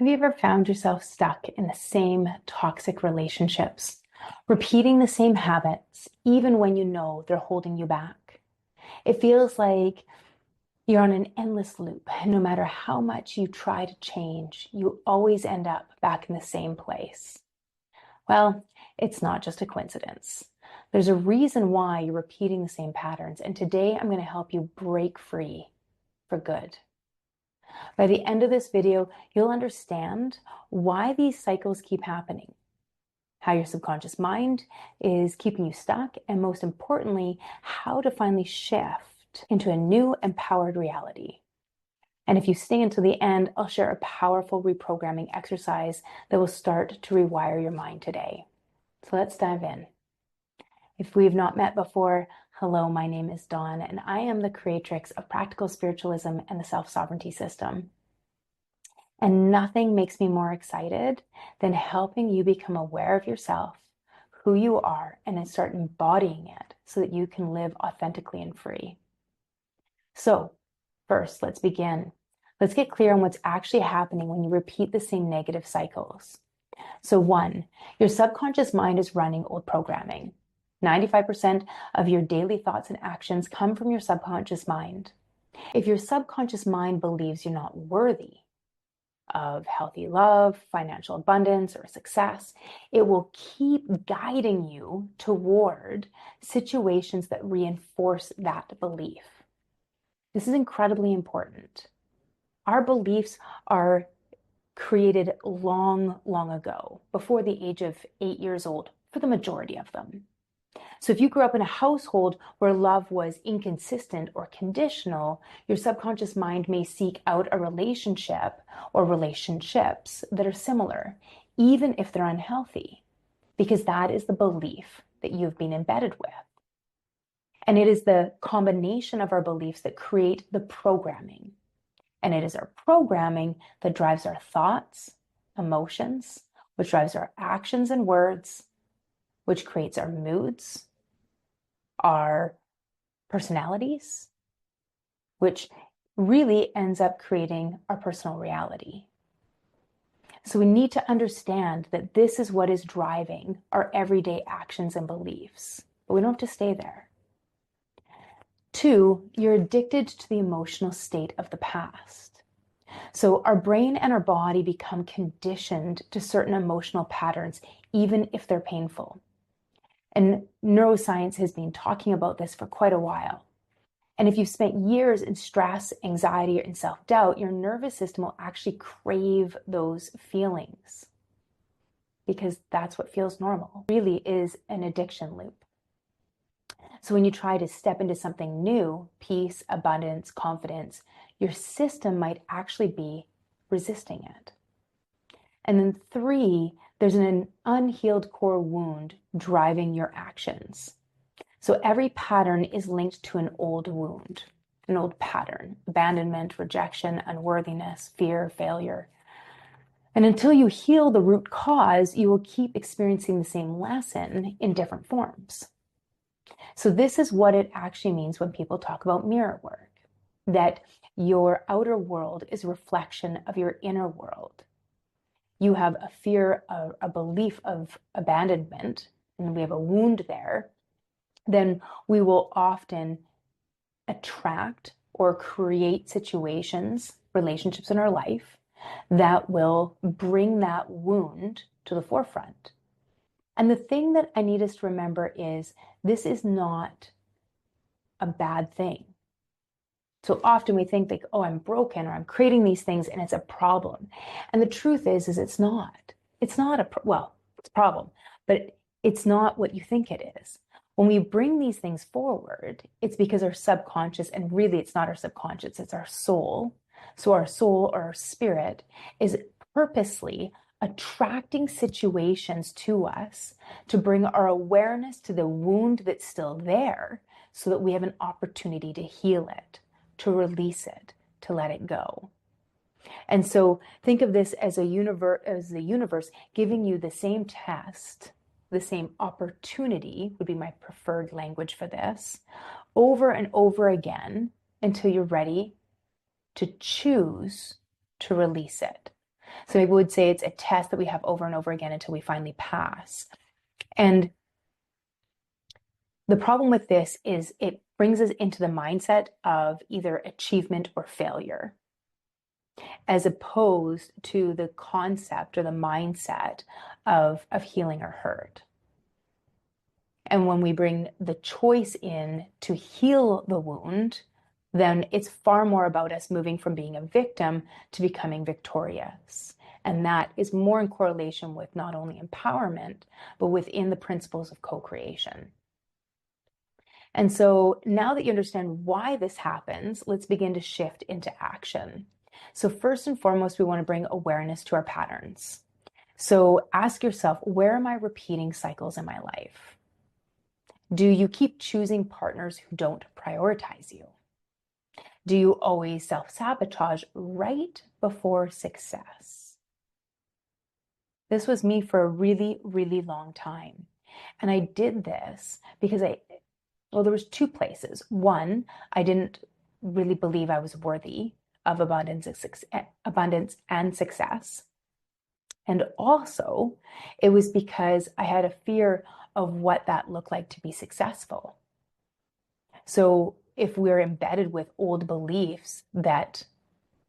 Have you ever found yourself stuck in the same toxic relationships, repeating the same habits, even when you know they're holding you back? It feels like you're on an endless loop, and no matter how much you try to change, you always end up back in the same place. Well, it's not just a coincidence. There's a reason why you're repeating the same patterns, and today I'm going to help you break free for good. By the end of this video, you'll understand why these cycles keep happening, how your subconscious mind is keeping you stuck, and most importantly, how to finally shift into a new empowered reality. And if you stay until the end, I'll share a powerful reprogramming exercise that will start to rewire your mind today. So let's dive in. If we've not met before, hello, my name is Dawn, and I am the creatrix of practical spiritualism and the self-sovereignty system. And nothing makes me more excited than helping you become aware of yourself, who you are, and then start embodying it so that you can live authentically and free. So first, let's begin. Let's get clear on what's actually happening when you repeat the same negative cycles. So 1, your subconscious mind is running old programming. 95% of your daily thoughts and actions come from your subconscious mind. If your subconscious mind believes you're not worthy of healthy love, financial abundance, or success, it will keep guiding you toward situations that reinforce that belief. This is incredibly important. Our beliefs are created long, long ago, before the age of 8 years old, for the majority of them. So if you grew up in a household where love was inconsistent or conditional, your subconscious mind may seek out a relationship or relationships that are similar, even if they're unhealthy, because that is the belief that you've been embedded with. And it is the combination of our beliefs that create the programming. And it is our programming that drives our thoughts, emotions, which drives our actions and words, which creates our moods, our personalities, which really ends up creating our personal reality. So we need to understand that this is what is driving our everyday actions and beliefs, but we don't have to stay there. 2, you're addicted to the emotional state of the past. So our brain and our body become conditioned to certain emotional patterns, even if they're painful. And neuroscience has been talking about this for quite a while. And if you've spent years in stress, anxiety, and self-doubt, your nervous system will actually crave those feelings because that's what feels normal. It really is an addiction loop. So when you try to step into something new, peace, abundance, confidence, your system might actually be resisting it. And then 3, there's an unhealed core wound driving your actions. So every pattern is linked to an old wound, an old pattern: abandonment, rejection, unworthiness, fear, failure. And until you heal the root cause, you will keep experiencing the same lesson in different forms. So this is what it actually means when people talk about mirror work, that your outer world is a reflection of your inner world. You have a fear, a belief of abandonment, and we have a wound there, then we will often attract or create situations, relationships in our life that will bring that wound to the forefront. And the thing that I need us to remember is this is not a bad thing. So often we think like, oh, I'm broken or I'm creating these things and it's a problem. And the truth is it's not. It's not it's a problem, but it's not what you think it is. When we bring these things forward, it's because our subconscious, and really it's not our subconscious, it's our soul. So our soul or our spirit is purposely attracting situations to us to bring our awareness to the wound that's still there so that we have an opportunity to heal it, to release it, to let it go. And so think of this as the universe giving you the same test, the same opportunity would be my preferred language for this, over and over again until you're ready to choose to release it. So I would say it's a test that we have over and over again until we finally pass. And the problem with this is it brings us into the mindset of either achievement or failure, as opposed to the concept or the mindset of healing or hurt. And when we bring the choice in to heal the wound, then it's far more about us moving from being a victim to becoming victorious. And that is more in correlation with not only empowerment, but within the principles of co-creation. And so now that you understand why this happens, let's begin to shift into action. So first and foremost, we want to bring awareness to our patterns. So ask yourself, where am I repeating cycles in my life? Do you keep choosing partners who don't prioritize you? Do you always self-sabotage right before success? This was me for a really, really long time. And I did this because there was two places. One, I didn't really believe I was worthy of abundance and success. And also, it was because I had a fear of what that looked like to be successful. So if we're embedded with old beliefs that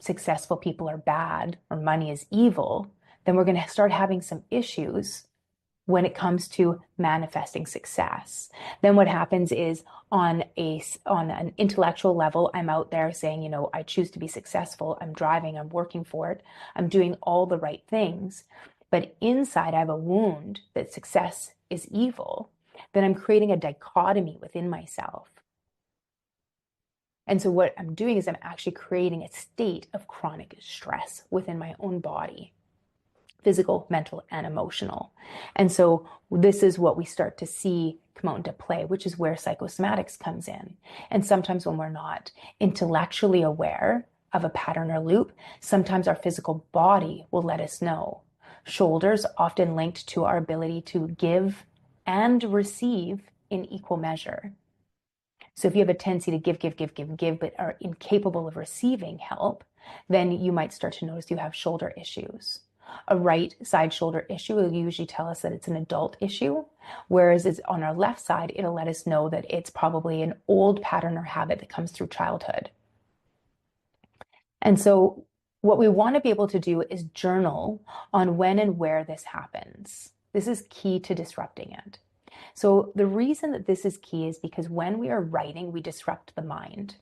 successful people are bad or money is evil, then we're going to start having some issues when it comes to manifesting success. Then what happens is on an intellectual level, I'm out there saying, I choose to be successful. I'm driving, I'm working for it. I'm doing all the right things. But inside I have a wound that success is evil. Then I'm creating a dichotomy within myself. And so what I'm doing is I'm actually creating a state of chronic stress within my own body. Physical, mental, and emotional. And so this is what we start to see come out into play, which is where psychosomatics comes in. And sometimes when we're not intellectually aware of a pattern or loop, sometimes our physical body will let us know. Shoulders often linked to our ability to give and receive in equal measure. So if you have a tendency to give, but are incapable of receiving help, then you might start to notice you have shoulder issues. A right side shoulder issue will usually tell us that it's an adult issue, whereas it's on our left side, it'll let us know that it's probably an old pattern or habit that comes through childhood. And so what we want to be able to do is journal on when and where this happens. This is key to disrupting it. So the reason that this is key is because when we are writing, we disrupt the mind.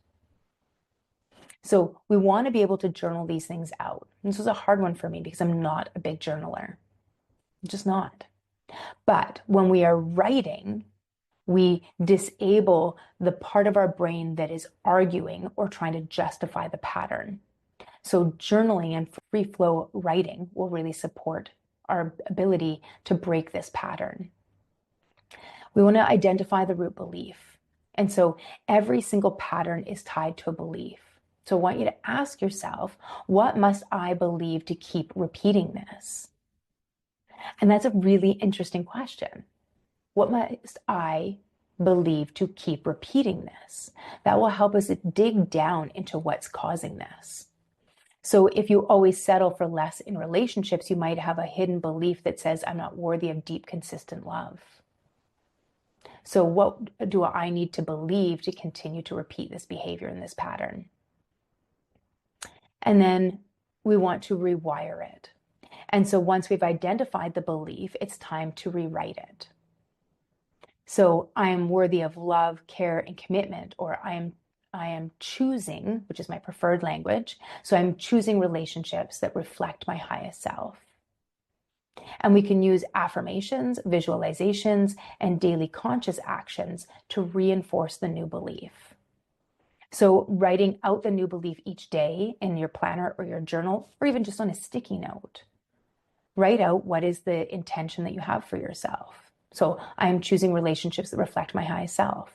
So we want to be able to journal these things out. And this was a hard one for me because I'm not a big journaler. I'm just not. But when we are writing, we disable the part of our brain that is arguing or trying to justify the pattern. So journaling and free flow writing will really support our ability to break this pattern. We want to identify the root belief. And so every single pattern is tied to a belief. So I want you to ask yourself, what must I believe to keep repeating this? And that's a really interesting question. What must I believe to keep repeating this? That will help us dig down into what's causing this. So if you always settle for less in relationships, you might have a hidden belief that says, I'm not worthy of deep, consistent love. So what do I need to believe to continue to repeat this behavior and this pattern? And then we want to rewire it. And so once we've identified the belief, it's time to rewrite it. So I am worthy of love, care, and commitment, or I am choosing, which is my preferred language. So I'm choosing relationships that reflect my highest self. And we can use affirmations, visualizations, and daily conscious actions to reinforce the new belief. So writing out the new belief each day in your planner or your journal, or even just on a sticky note. Write out what is the intention that you have for yourself. So I am choosing relationships that reflect my highest self.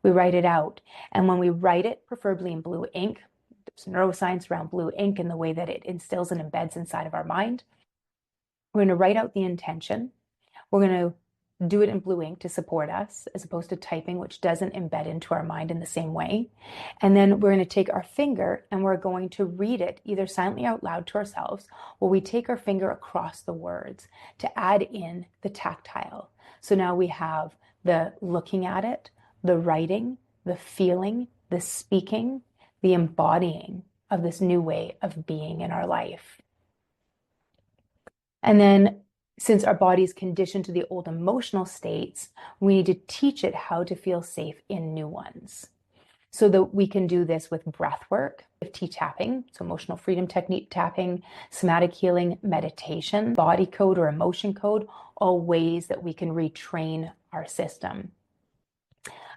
We write it out. And when we write it, preferably in blue ink, there's neuroscience around blue ink and the way that it instills and embeds inside of our mind. We're going to write out the intention. We're going to do it in blue ink to support us, as opposed to typing, which doesn't embed into our mind in the same way. And then we're going to take our finger and we're going to read it either silently out loud to ourselves, or we take our finger across the words to add in the tactile. So now we have the looking at it, the writing, the feeling, the speaking, the embodying of this new way of being in our life. And then, since our body is conditioned to the old emotional states, we need to teach it how to feel safe in new ones. So that we can do this with breath work, with T-tapping, so emotional freedom technique tapping, somatic healing, meditation, body code or emotion code, all ways that we can retrain our system.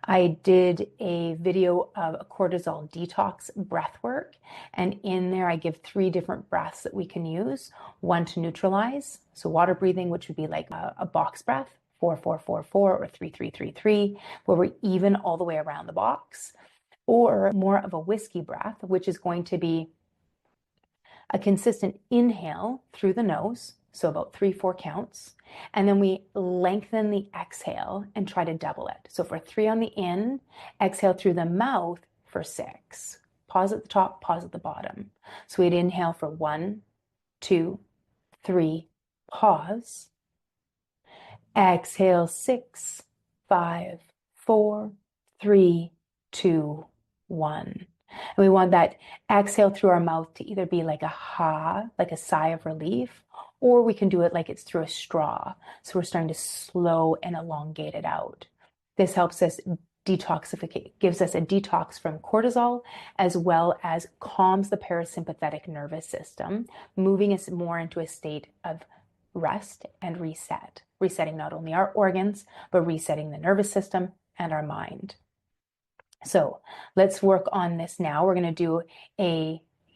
I did a video of a cortisol detox breath work, and in there I give 3 different breaths that we can use. One to neutralize, so water breathing, which would be like a box breath, 4-4-4-4 or 3-3-3-3, where we're even all the way around the box, or more of a whiskey breath, which is going to be a consistent inhale through the nose, so about 3-4 counts, and then we lengthen the exhale and try to double it. So for 3 on the in, exhale through the mouth for 6. Pause at the top, pause at the bottom. So we'd inhale for 1, 2, 3, pause. Exhale 6, 5, 4, 3, 2, 1. And we want that exhale through our mouth to either be like a ha, like a sigh of relief, or we can do it like it's through a straw. So we're starting to slow and elongate it out. This helps us detoxify, gives us a detox from cortisol, as well as calms the parasympathetic nervous system, moving us more into a state of rest and reset, resetting not only our organs, but resetting the nervous system and our mind. So let's work on this now. We're going to do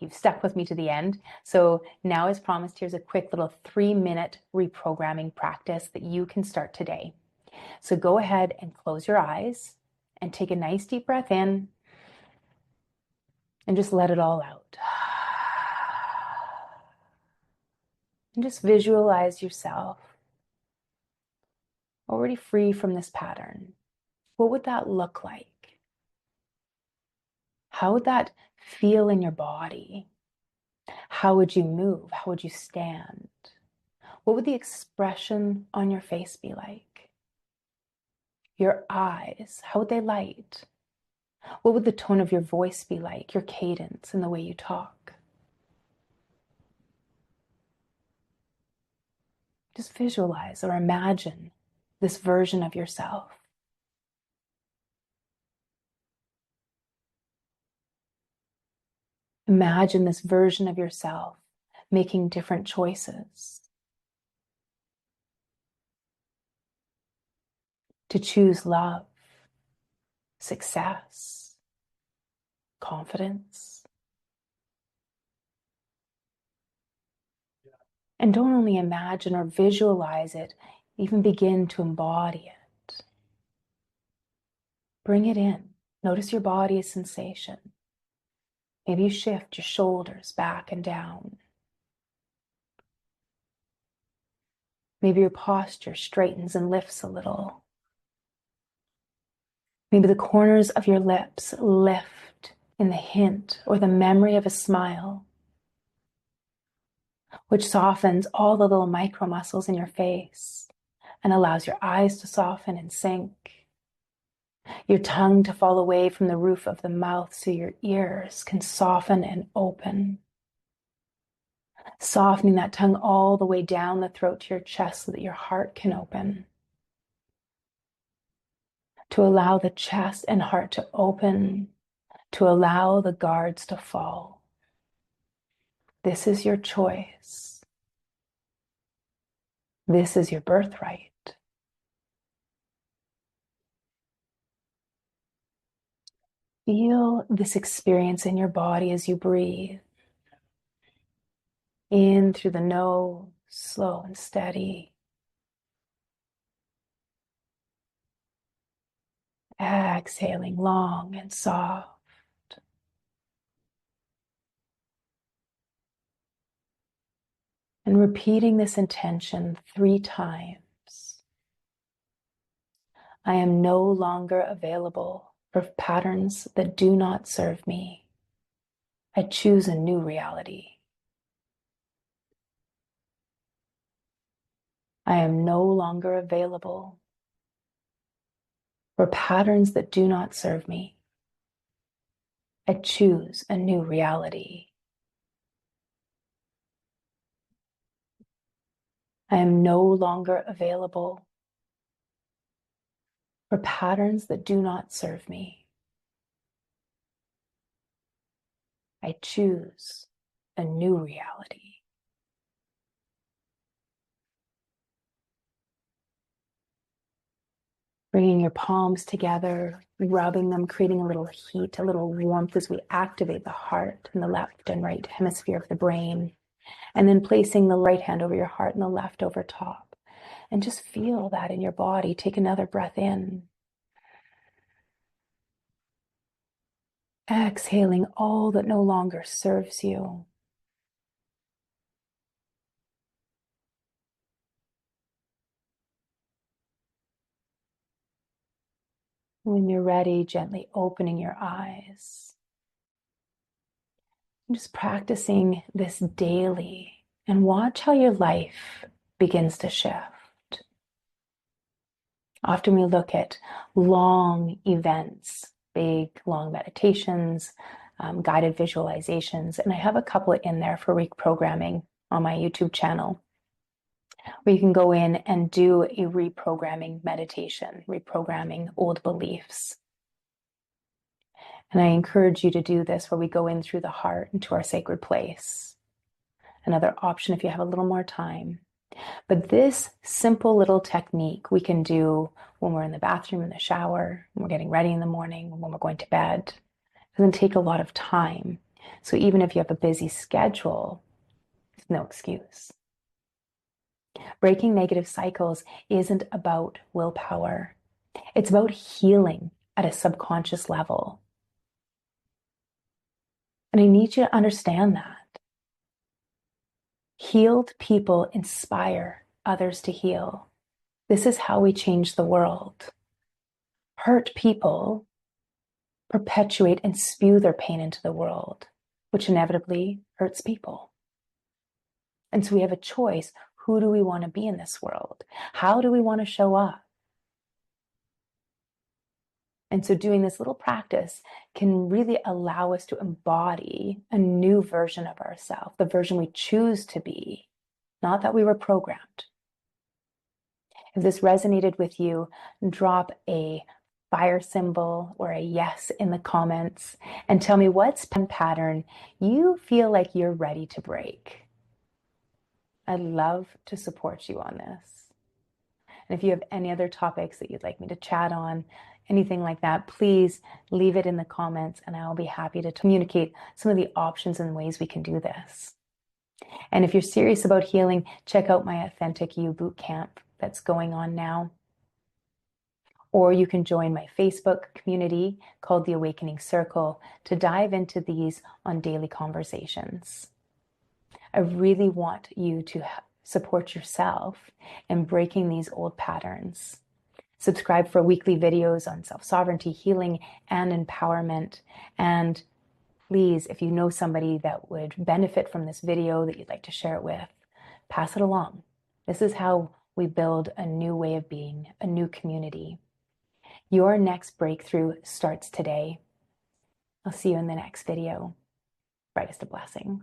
you've stuck with me to the end. So now, as promised, here's a quick little 3-minute reprogramming practice that you can start today. So go ahead and close your eyes and take a nice deep breath in and just let it all out. And just visualize yourself already free from this pattern. What would that look like? How would that feel in your body? How would you move? How would you stand? What would the expression on your face be like? Your eyes, how would they light? What would the tone of your voice be like? Your cadence and the way you talk? Just visualize or imagine this version of yourself. Imagine this version of yourself making different choices. To choose love, success, confidence. And don't only imagine or visualize it, even begin to embody it. Bring it in. Notice your body's sensation. Maybe you shift your shoulders back and down. Maybe your posture straightens and lifts a little. Maybe the corners of your lips lift in the hint or the memory of a smile, which softens all the little micro muscles in your face and allows your eyes to soften and sink, your tongue to fall away from the roof of the mouth so your ears can soften and open. Softening that tongue all the way down the throat to your chest so that your heart can open. To allow the chest and heart to open, to allow the guards to fall. This is your choice. This is your birthright. Feel this experience in your body as you breathe. In through the nose, slow and steady. Exhaling long and soft. And repeating this intention 3 times. I am no longer available for patterns that do not serve me. I choose a new reality. I am no longer available for patterns that do not serve me. I choose a new reality. I am no longer available for patterns that do not serve me. I choose a new reality. Bringing your palms together, rubbing them, creating a little heat, a little warmth as we activate the heart in the left and right hemisphere of the brain. And then placing the right hand over your heart and the left over top. And just feel that in your body. Take another breath in. Exhaling all that no longer serves you. When you're ready, gently opening your eyes. Just practicing this daily and watch how your life begins to shift. Often we look at long events, big, long meditations, guided visualizations, and I have a couple in there for reprogramming on my YouTube channel, where you can go in and do a reprogramming meditation, reprogramming old beliefs. And I encourage you to do this where we go in through the heart into our sacred place. Another option if you have a little more time. But this simple little technique we can do when we're in the bathroom, in the shower, when we're getting ready in the morning, when we're going to bed. It doesn't take a lot of time. So even if you have a busy schedule, it's no excuse. Breaking negative cycles isn't about willpower. It's about healing at a subconscious level. And I need you to understand that. Healed people inspire others to heal. This is how we change the world. Hurt people perpetuate and spew their pain into the world, which inevitably hurts people. And so we have a choice. Who do we want to be in this world? How do we want to show up? And so doing this little practice can really allow us to embody a new version of ourselves, the version we choose to be, not that we were programmed. If this resonated with you, drop a fire symbol or a yes in the comments and tell me what's one pattern you feel like you're ready to break. I'd love to support you on this. And if you have any other topics that you'd like me to chat on, anything like that, please leave it in the comments and I'll be happy to communicate some of the options and ways we can do this. And if you're serious about healing, check out my Authentic You Bootcamp that's going on now. Or you can join my Facebook community called The Awakening Circle to dive into these on daily conversations. I really want you to support yourself in breaking these old patterns. Subscribe for weekly videos on self-sovereignty, healing, and empowerment. And please, if you know somebody that would benefit from this video that you'd like to share it with, pass it along. This is how we build a new way of being, a new community. Your next breakthrough starts today. I'll see you in the next video. Brightest of blessings.